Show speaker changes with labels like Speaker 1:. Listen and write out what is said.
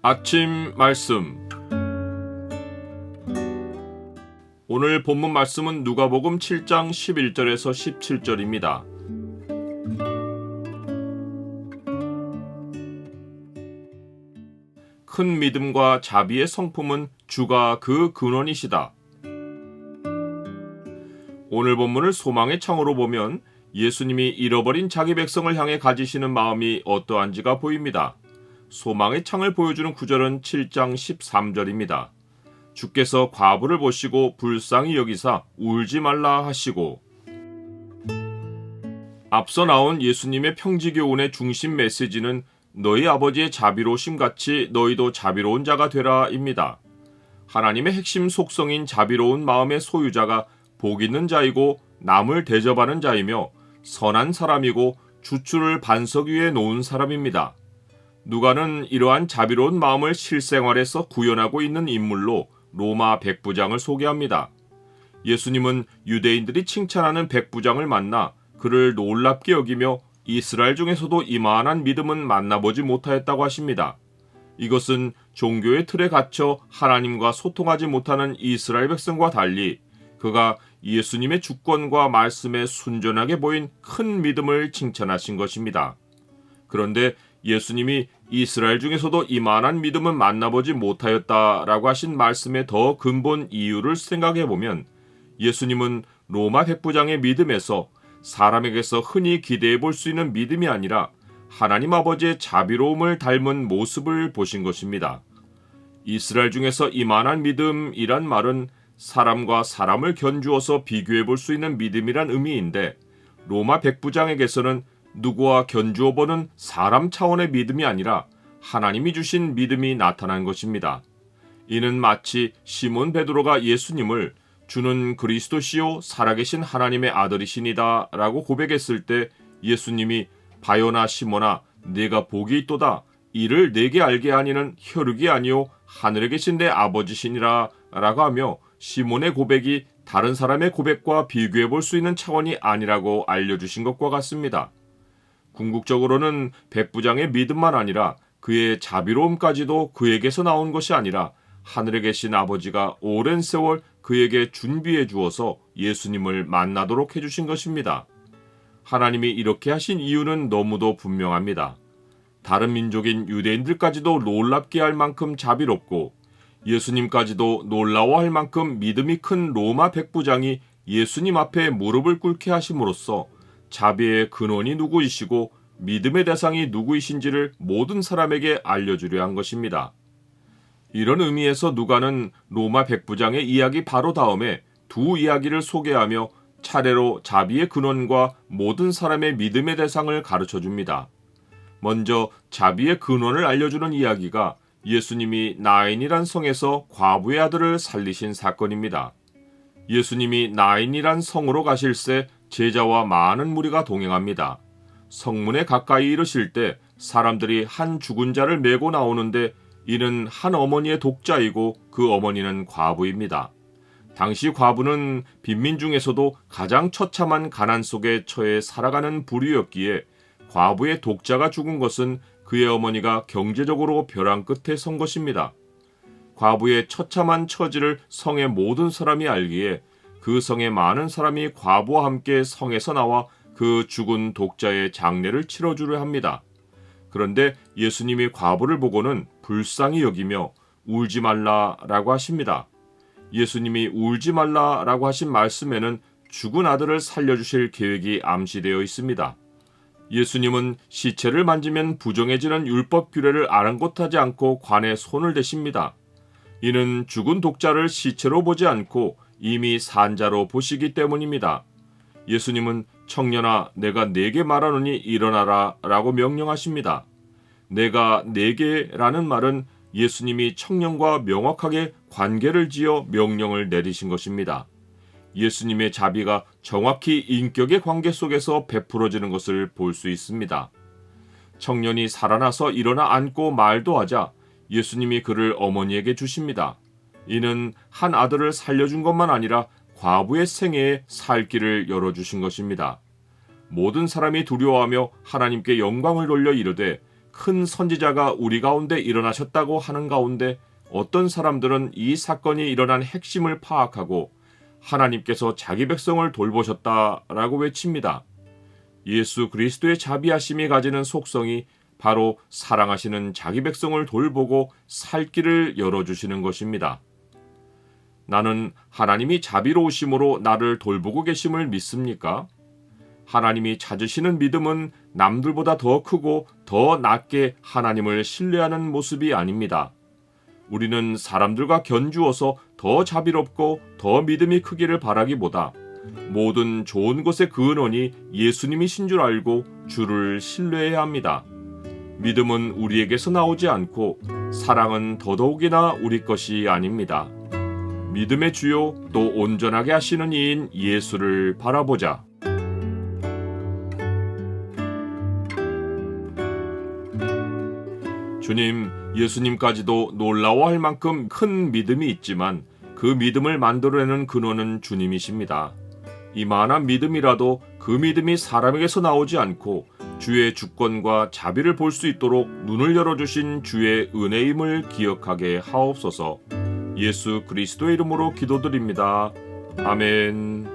Speaker 1: 아침 말씀. 오늘 본문 말씀은 누가복음 7장 11절에서 17절입니다. 큰 믿음과 자비의 성품은 주가 그 근원이시다. 오늘 본문을 소망의 창으로 보면 예수님이 잃어버린 자기 백성을 향해 가지시는 마음이 어떠한지가 보입니다. 소망의 창을 보여주는 구절은 7장 13절입니다. 주께서 과부를 보시고 불쌍히 여기사 울지 말라 하시고. 앞서 나온 예수님의 평지교훈의 중심 메시지는 너희 아버지의 자비로우심 같이 너희도 자비로운 자가 되라 입니다. 하나님의 핵심 속성인 자비로운 마음의 소유자가 복 있는 자이고 남을 대접하는 자이며 선한 사람이고 주추를 반석 위에 놓은 사람입니다. 누가는 이러한 자비로운 마음을 실생활에서 구현하고 있는 인물로 로마 백부장을 소개합니다. 예수님은 유대인들이 칭찬하는 백부장을 만나 그를 놀랍게 여기며 이스라엘 중에서도 이만한 믿음은 만나보지 못하였다고 하십니다. 이것은 종교의 틀에 갇혀 하나님과 소통하지 못하는 이스라엘 백성과 달리 그가 예수님의 주권과 말씀에 순전하게 보인 큰 믿음을 칭찬하신 것입니다. 그런데 예수님이 이스라엘 중에서도 이만한 믿음은 만나보지 못하였다라고 하신 말씀의 더 근본 이유를 생각해보면 예수님은 로마 백부장의 믿음에서 사람에게서 흔히 기대해 볼 수 있는 믿음이 아니라 하나님 아버지의 자비로움을 닮은 모습을 보신 것입니다. 이스라엘 중에서 이만한 믿음이란 말은 사람과 사람을 견주어서 비교해 볼 수 있는 믿음이란 의미인데 로마 백부장에게서는 누구와 견주어 보는 사람 차원의 믿음이 아니라 하나님이 주신 믿음이 나타난 것입니다. 이는 마치 시몬 베드로가 예수님을 주는 그리스도시요 살아계신 하나님의 아들이시니다 라고 고백했을 때 예수님이 바요나 시몬아 네가 복이 있도다 이를 내게 알게 하니는 혈육이 아니요 하늘에 계신 내 아버지시니라 라고 하며 시몬의 고백이 다른 사람의 고백과 비교해 볼 수 있는 차원이 아니라고 알려주신 것과 같습니다. 궁극적으로는 백부장의 믿음만 아니라 그의 자비로움까지도 그에게서 나온 것이 아니라 하늘에 계신 아버지가 오랜 세월 그에게 준비해 주어서 예수님을 만나도록 해주신 것입니다. 하나님이 이렇게 하신 이유는 너무도 분명합니다. 다른 민족인 유대인들까지도 놀랍게 할 만큼 자비롭고 예수님까지도 놀라워할 만큼 믿음이 큰 로마 백부장이 예수님 앞에 무릎을 꿇게 하심으로써 자비의 근원이 누구이시고 믿음의 대상이 누구이신지를 모든 사람에게 알려주려 한 것입니다. 이런 의미에서 누가는 로마 백부장의 이야기 바로 다음에 두 이야기를 소개하며 차례로 자비의 근원과 모든 사람의 믿음의 대상을 가르쳐줍니다. 먼저 자비의 근원을 알려주는 이야기가 예수님이 나인이란 성에서 과부의 아들을 살리신 사건입니다. 예수님이 나인이란 성으로 가실새 제자와 많은 무리가 동행합니다. 성문에 가까이 이르실 때 사람들이 한 죽은 자를 메고 나오는데 이는 한 어머니의 독자이고 그 어머니는 과부입니다. 당시 과부는 빈민 중에서도 가장 처참한 가난 속에 처해 살아가는 부류였기에 과부의 독자가 죽은 것은 그의 어머니가 경제적으로 벼랑 끝에 선 것입니다. 과부의 처참한 처지를 성의 모든 사람이 알기에 그 성의 많은 사람이 과부와 함께 성에서 나와 그 죽은 독자의 장례를 치러주려 합니다. 그런데 예수님이 과부를 보고는 불쌍히 여기며 울지 말라라고 하십니다. 예수님이 울지 말라라고 하신 말씀에는 죽은 아들을 살려주실 계획이 암시되어 있습니다. 예수님은 시체를 만지면 부정해지는 율법 규례를 아랑곳하지 않고 관에 손을 대십니다. 이는 죽은 독자를 시체로 보지 않고 이미 산자로 보시기 때문입니다. 예수님은 청년아 내가 네게 말하노니 일어나라 라고 명령하십니다. 내가 네게 라는 말은 예수님이 청년과 명확하게 관계를 지어 명령을 내리신 것입니다. 예수님의 자비가 정확히 인격의 관계 속에서 베풀어지는 것을 볼 수 있습니다. 청년이 살아나서 일어나 앉고 말도 하자 예수님이 그를 어머니에게 주십니다. 이는 한 아들을 살려준 것만 아니라 과부의 생애에 살 길을 열어주신 것입니다. 모든 사람이 두려워하며 하나님께 영광을 돌려 이르되 큰 선지자가 우리 가운데 일어나셨다고 하는 가운데 어떤 사람들은 이 사건이 일어난 핵심을 파악하고 하나님께서 자기 백성을 돌보셨다라고 외칩니다. 예수 그리스도의 자비하심이 가지는 속성이 바로 사랑하시는 자기 백성을 돌보고 살 길을 열어주시는 것입니다. 나는 하나님이 자비로우심으로 나를 돌보고 계심을 믿습니까? 하나님이 찾으시는 믿음은 남들보다 더 크고 더 낮게 하나님을 신뢰하는 모습이 아닙니다. 우리는 사람들과 견주어서 더 자비롭고 더 믿음이 크기를 바라기보다 모든 좋은 것의 근원이 예수님이신 줄 알고 주를 신뢰해야 합니다. 믿음은 우리에게서 나오지 않고 사랑은 더더욱이나 우리 것이 아닙니다. 믿음의 주요 또 온전하게 하시는 이인 예수를 바라보자. 주님, 예수님까지도 놀라워할 만큼 큰 믿음이 있지만 그 믿음을 만들어내는 근원은 주님이십니다. 이만한 믿음이라도 그 믿음이 사람에게서 나오지 않고 주의 주권과 자비를 볼 수 있도록 눈을 열어주신 주의 은혜임을 기억하게 하옵소서. 예수 그리스도의 이름으로 기도드립니다. 아멘.